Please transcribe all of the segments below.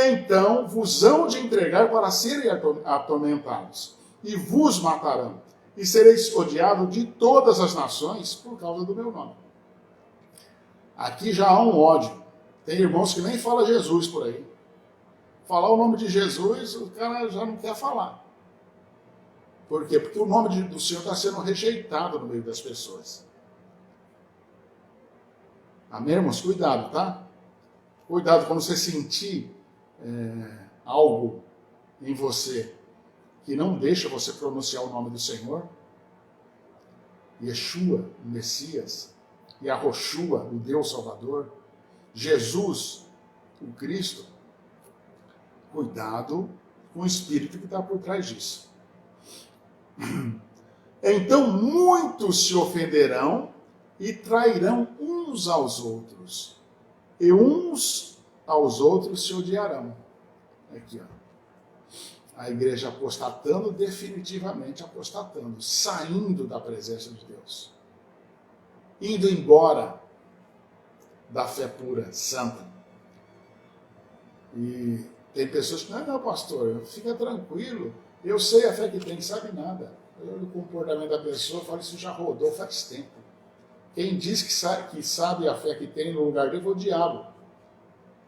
então vos hão de entregar para serem atormentados, e vos matarão, e sereis odiados de todas as nações por causa do meu nome. Aqui já há um ódio. Tem irmãos que nem falam Jesus por aí. Falar o nome de Jesus, o cara já não quer falar. Por quê? Porque o nome do Senhor está sendo rejeitado no meio das pessoas. Amém, irmãos? Cuidado, tá? Cuidado quando você sentir algo em você que não deixa você pronunciar o nome do Senhor. Yeshua, o Messias, Yahoshua, o Deus Salvador, Jesus, o Cristo. Cuidado com o espírito que está por trás disso. Então muitos se ofenderão e trairão uns aos outros, e uns aos outros se odiarão. Aqui, ó. A igreja apostatando, definitivamente apostatando, saindo da presença de Deus, indo embora da fé pura, santa. E tem pessoas que, não, pastor, fica tranquilo, eu sei a fé que tem, sabe nada. Eu olho o comportamento da pessoa e falo, isso já rodou faz tempo. Quem diz que sabe a fé que tem no lugar dele foi o diabo,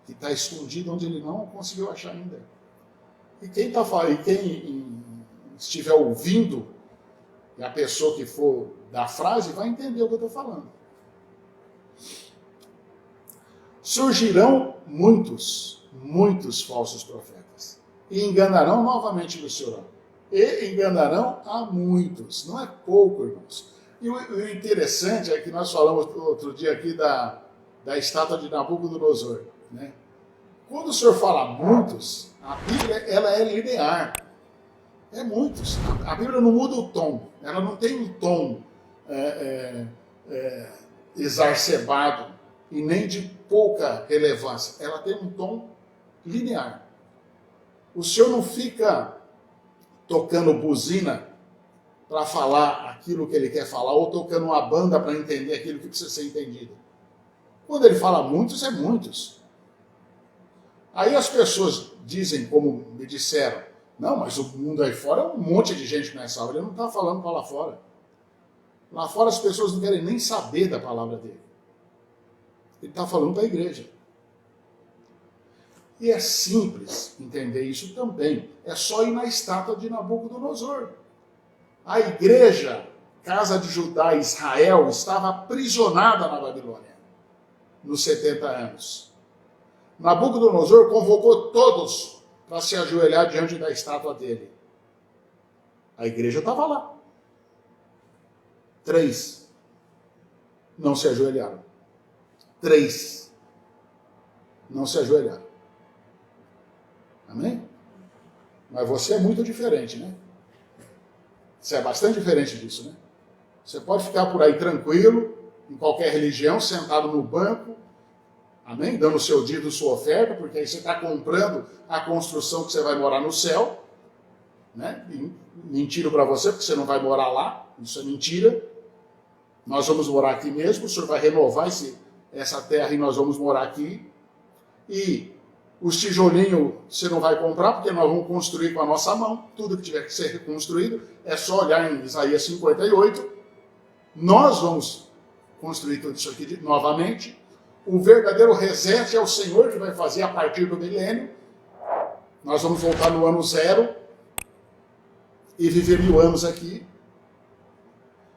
que está escondido onde ele não conseguiu achar ainda. E quem estiver ouvindo, e a pessoa que for da frase, vai entender o que eu estou falando. Surgirão muitos falsos profetas, e enganarão novamente o Senhor. E enganarão a muitos. Não é pouco, irmãos. E o interessante é que nós falamos outro dia aqui da estátua de Nabucodonosor, né? Quando o Senhor fala muitos, a Bíblia ela é linear. É muitos. A Bíblia não muda o tom. Ela não tem um tom exacerbado e nem de pouca relevância. Ela tem um tom linear. O Senhor não fica tocando buzina para falar aquilo que ele quer falar, ou tocando uma banda para entender aquilo que precisa ser entendido. Quando ele fala muitos, é muitos. Aí as pessoas dizem, como me disseram, não, mas o mundo aí fora é um monte de gente nessa aula. Ele não está falando para lá fora. Lá fora as pessoas não querem nem saber da palavra dele. Ele está falando para a igreja. E é simples entender isso também. É só ir na estátua de Nabucodonosor. A igreja, casa de Judá e Israel, estava aprisionada na Babilônia, nos 70 anos. Nabucodonosor convocou todos para se ajoelhar diante da estátua dele. A igreja estava lá. 3 não se ajoelharam. 3 não se ajoelharam. Amém? Mas você é muito diferente, né? Você é bastante diferente disso, né? Você pode ficar por aí tranquilo, em qualquer religião, sentado no banco, amém? Dando o seu dízimo, sua oferta, porque aí você está comprando a construção que você vai morar no céu, né? Mentira para você, porque você não vai morar lá, isso é mentira. Nós vamos morar aqui mesmo, o Senhor vai renovar essa terra e nós vamos morar aqui. E os tijolinhos você não vai comprar, porque nós vamos construir com a nossa mão. Tudo que tiver que ser reconstruído, é só olhar em Isaías 58. Nós vamos construir tudo isso aqui novamente. O verdadeiro reset é o Senhor que vai fazer a partir do milênio. Nós vamos voltar no ano 0 e viver 1000 anos aqui.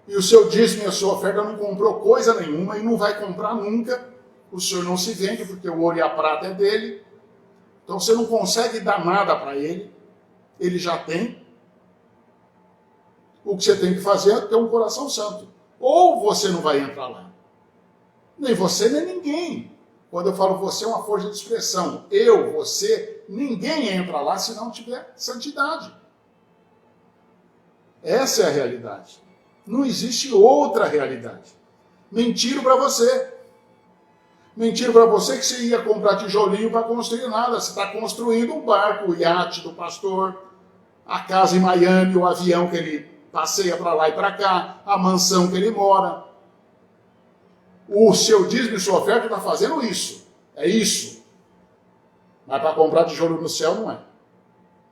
E o seu dízimo e a sua oferta não comprou coisa nenhuma e não vai comprar nunca. O Senhor não se vende, porque o ouro e a prata é dele. Então você não consegue dar nada para ele. Ele já tem. O que você tem que fazer é ter um coração santo. Ou você não vai entrar lá. Nem você, nem ninguém. Quando eu falo você, é uma força de expressão. Eu, você, ninguém entra lá se não tiver santidade. Essa é a realidade. Não existe outra realidade. Mentiro para você. Mentiro para você que você ia comprar tijolinho para construir nada. Você está construindo um barco, o iate do pastor, a casa em Miami, o avião que ele passeia para lá e para cá, a mansão que ele mora. O seu dízimo e sua oferta está fazendo isso. É isso. Mas para comprar tijolo no céu não é.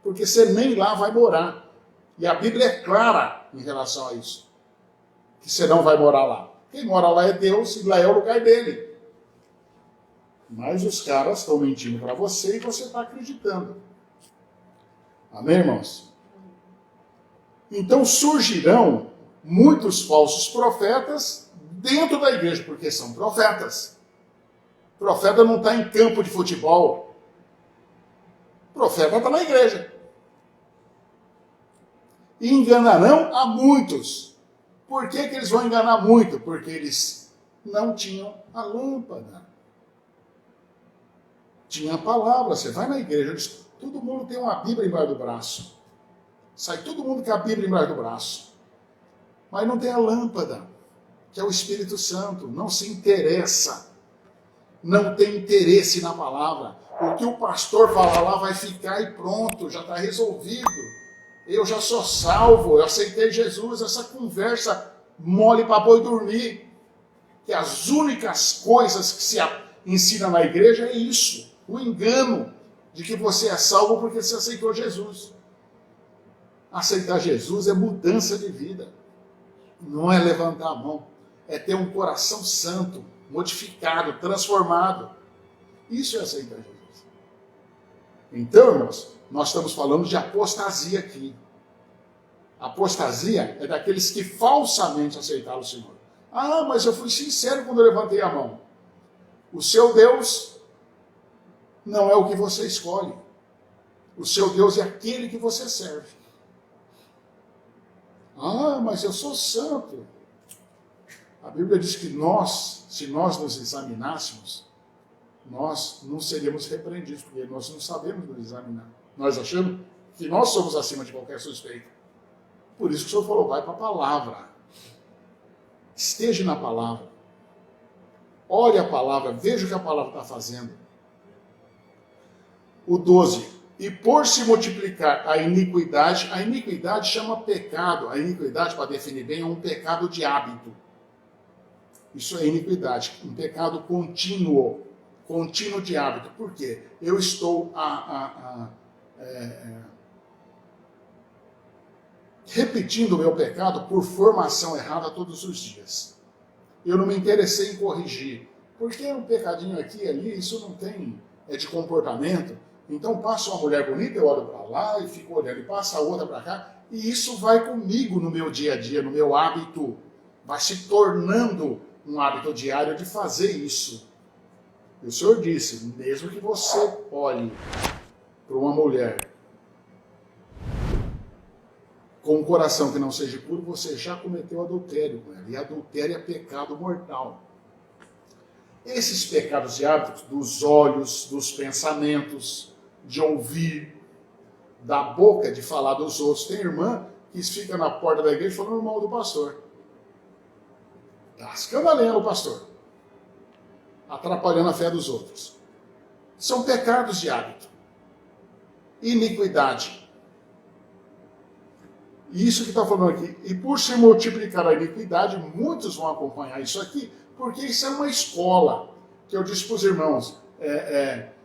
Porque você nem lá vai morar. E a Bíblia é clara em relação a isso. Que você não vai morar lá. Quem mora lá é Deus e lá é o lugar dele. Mas os caras estão mentindo para você e você está acreditando. Amém, irmãos? Então surgirão muitos falsos profetas dentro da igreja, porque são profetas. O profeta não está em campo de futebol. O profeta está na igreja. E enganarão a muitos. Por que eles vão enganar muito? Porque eles não tinham a lâmpada. Tinha a palavra. Você vai na igreja, todo mundo tem uma Bíblia embaixo do braço. Sai todo mundo com a Bíblia embaixo do braço. Mas não tem a lâmpada, que é o Espírito Santo. Não se interessa. Não tem interesse na palavra. O que o pastor falar lá vai ficar e pronto, já está resolvido. Eu já sou salvo, eu aceitei Jesus. Essa conversa mole para boi dormir. Que as únicas coisas que se ensina na igreja é isso. O engano de que você é salvo porque você aceitou Jesus. Aceitar Jesus é mudança de vida. Não é levantar a mão. É ter um coração santo, modificado, transformado. Isso é aceitar Jesus. Então, irmãos, nós estamos falando de apostasia aqui. Apostasia é daqueles que falsamente aceitaram o Senhor. Ah, mas eu fui sincero quando eu levantei a mão. O seu Deus não é o que você escolhe. O seu Deus é aquele que você serve. Ah, mas eu sou santo. A Bíblia diz que nós, se nós nos examinássemos, nós não seríamos repreendidos, porque nós não sabemos nos examinar. Nós achamos que nós somos acima de qualquer suspeita. Por isso que o Senhor falou, vai para a palavra. Esteja na palavra. Olhe a palavra, veja o que a palavra está fazendo. O 12. E por se multiplicar a iniquidade chama pecado. A iniquidade, para definir bem, é um pecado de hábito. Isso é iniquidade, um pecado contínuo de hábito. Por quê? Eu estou repetindo o meu pecado por formação errada todos os dias. Eu não me interessei em corrigir. Porque um pecadinho aqui e ali, isso não tem, é de comportamento. Então passa uma mulher bonita, eu olho para lá e fico olhando, e passa a outra para cá, e isso vai comigo no meu dia a dia, no meu hábito. Vai se tornando um hábito diário de fazer isso. E o Senhor disse, mesmo que você olhe para uma mulher com um coração que não seja puro, você já cometeu adultério com ela. E adultério é pecado mortal. Esses pecados de hábitos, dos olhos, dos pensamentos, de ouvir, da boca, de falar dos outros. Tem irmã que fica na porta da igreja falando mal do pastor. Está escandalhando o pastor. Atrapalhando a fé dos outros. São pecados de hábito. Iniquidade. E isso que está falando aqui. E por se multiplicar a iniquidade, muitos vão acompanhar isso aqui, porque isso é uma escola. Que eu disse para os irmãos,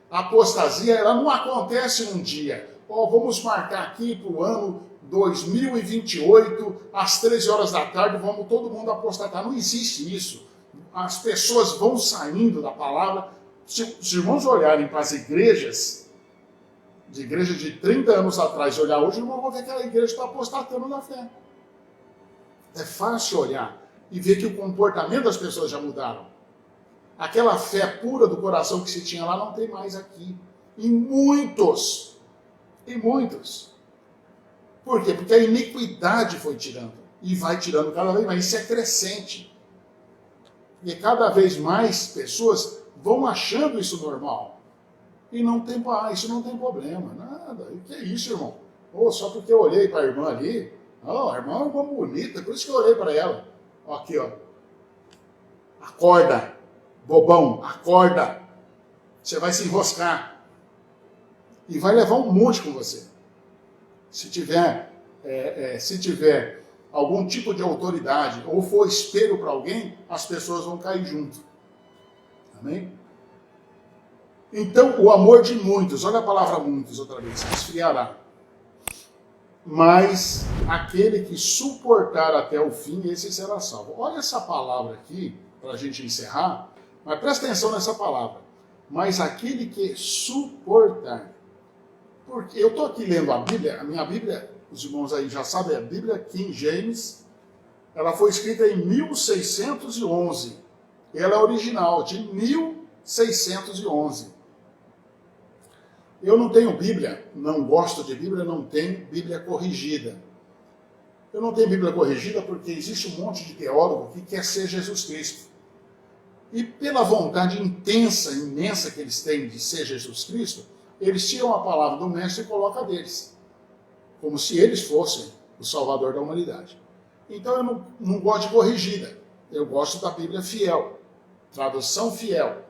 a apostasia ela não acontece num dia. Vamos marcar aqui para o ano 2028, às 13 horas da tarde, vamos todo mundo apostatar. Não existe isso. As pessoas vão saindo da palavra. Se os irmãos olharem para as igrejas, de igreja de 30 anos atrás, e olhar hoje, não vão ver que aquela igreja está apostatando na fé. É fácil olhar e ver que o comportamento das pessoas já mudaram. Aquela fé pura do coração que se tinha lá não tem mais aqui. E muitos. Por quê? Porque a iniquidade foi tirando. E vai tirando cada vez mais. Isso é crescente. E cada vez mais pessoas vão achando isso normal. E não tem, isso não tem problema. Nada. O que é isso, irmão? Só porque eu olhei para a irmã ali. A irmã é uma irmã bonita, por isso que eu olhei para ela. Aqui, ó. Acorda. Bobão, acorda. Você vai se enroscar. E vai levar um monte com você. Se tiver algum tipo de autoridade ou for espelho para alguém, as pessoas vão cair junto. Amém? Então, o amor de muitos, olha a palavra muitos outra vez, esfriará. Mas aquele que suportar até o fim, esse será salvo. Olha essa palavra aqui, para a gente encerrar, mas presta atenção nessa palavra. Mas aquele que suportar. Porque eu estou aqui lendo a minha Bíblia, os irmãos aí já sabem, a Bíblia King James, ela foi escrita em 1611. Ela é original, de 1611. Eu não tenho Bíblia, não gosto de Bíblia, não tenho Bíblia corrigida. Eu não tenho Bíblia corrigida porque existe um monte de teólogo que quer ser Jesus Cristo. E pela vontade intensa, imensa que eles têm de ser Jesus Cristo, eles tiram a palavra do mestre e colocam a deles. Como se eles fossem o Salvador da humanidade. Então eu não gosto de corrigida. Eu gosto da Bíblia fiel. Tradução fiel.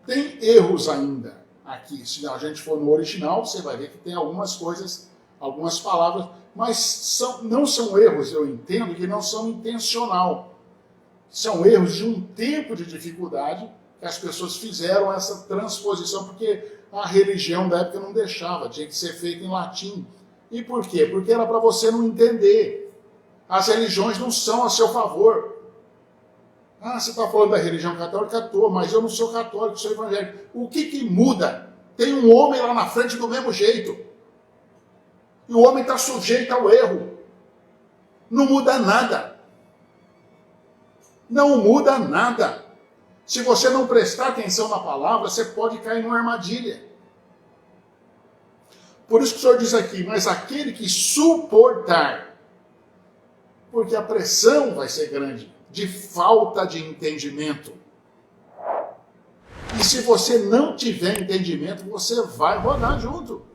Tem erros ainda aqui. Se a gente for no original, você vai ver que tem algumas coisas, algumas palavras, mas não são erros, eu entendo, que não são intencional. São erros de um tempo de dificuldade que as pessoas fizeram essa transposição, porque a religião da época não deixava, tinha que ser feita em latim. E por quê? Porque era para você não entender. As religiões não são a seu favor. Ah, você está falando da religião católica? Estou, mas eu não sou católico, sou evangélico. O que muda? Tem um homem lá na frente do mesmo jeito. E o homem está sujeito ao erro. Não muda nada. Não muda nada. Se você não prestar atenção na palavra, você pode cair numa armadilha. Por isso que o Senhor diz aqui, mas aquele que suportar, porque a pressão vai ser grande, de falta de entendimento. E se você não tiver entendimento, você vai rodar junto.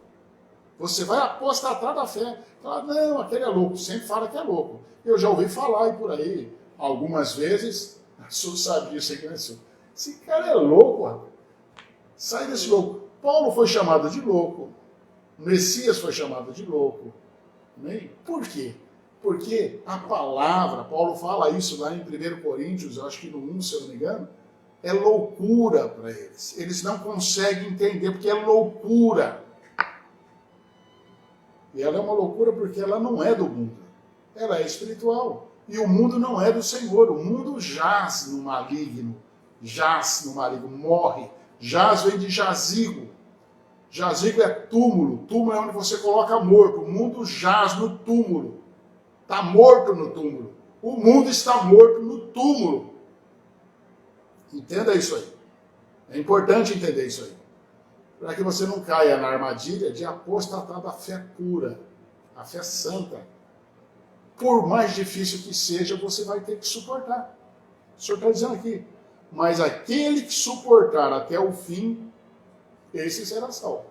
Você vai apostatar da fé. Fala, não, aquele é louco. Sempre fala que é louco. Eu já ouvi falar aí por aí, algumas vezes, a Su sabe disso aqui, né, Su? Esse cara é louco, rapaz. Sai desse louco. Paulo foi chamado de louco. Messias foi chamado de louco. Né? Por quê? Porque a palavra, Paulo fala isso lá em 1 Coríntios, eu acho que no 1, se eu não me engano, é loucura para eles. Eles não conseguem entender porque é loucura. E ela é uma loucura porque ela não é do mundo. Ela é espiritual. E o mundo não é do Senhor. O mundo jaz no maligno. Jaz no maligno. Morre. Jaz vem de jazigo. Jazigo é túmulo. Túmulo é onde você coloca morto. O mundo jaz no túmulo. Está morto no túmulo. O mundo está morto no túmulo. Entenda isso aí. É importante entender isso aí. Para que você não caia na armadilha de apostatar da fé pura, a fé santa. Por mais difícil que seja, você vai ter que suportar. O Senhor está dizendo aqui. Mas aquele que suportar até o fim, esse será salvo.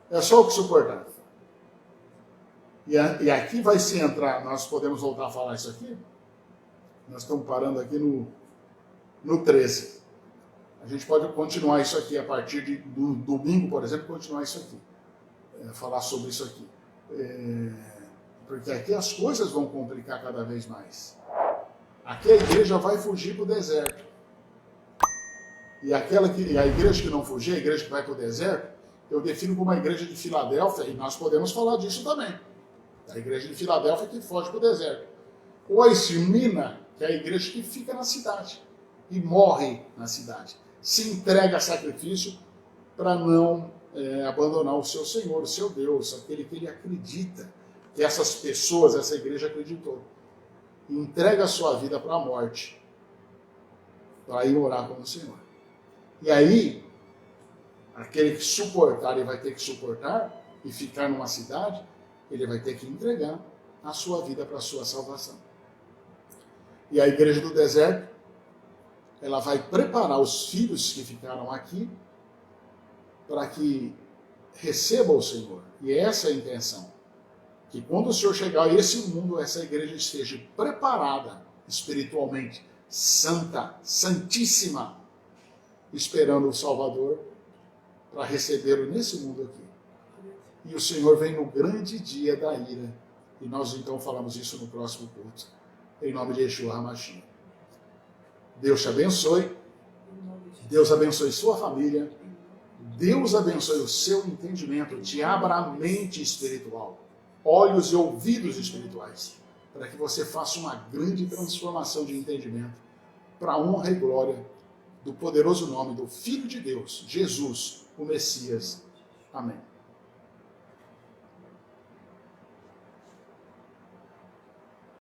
É só o que suportar. E aqui vai se entrar, nós podemos voltar a falar isso aqui? Nós estamos parando aqui no 13. A gente pode continuar isso aqui a partir do domingo, por exemplo, continuar isso aqui. Falar sobre isso aqui. Porque aqui as coisas vão complicar cada vez mais. Aqui a igreja vai fugir para o deserto. E a igreja que não fugir, a igreja que vai para o deserto, eu defino como a igreja de Filadélfia, e nós podemos falar disso também. A igreja de Filadélfia que foge para o deserto. Ou a Esmirna, que é a igreja que fica na cidade e morre na cidade. Se entrega a sacrifício para não abandonar o seu Senhor, o seu Deus, aquele que ele acredita, que essas pessoas, essa igreja acreditou. Entrega a sua vida para a morte, para ir orar com o Senhor. E aí, aquele que suportar, ele vai ter que suportar e ficar numa cidade, ele vai ter que entregar a sua vida para a sua salvação. E a igreja do deserto, ela vai preparar os filhos que ficaram aqui para que recebam o Senhor. E essa é a intenção. Que quando o Senhor chegar a esse mundo, essa igreja esteja preparada espiritualmente, santa, santíssima, esperando o Salvador para recebê-lo nesse mundo aqui. E o Senhor vem no grande dia da ira. E nós então falamos isso no próximo culto. Em nome de Yeshua HaMashiach. Deus te abençoe. Deus abençoe sua família. Deus abençoe o seu entendimento, te abra a mente espiritual, olhos e ouvidos espirituais, para que você faça uma grande transformação de entendimento, para a honra e glória do poderoso nome do Filho de Deus, Jesus, o Messias. Amém.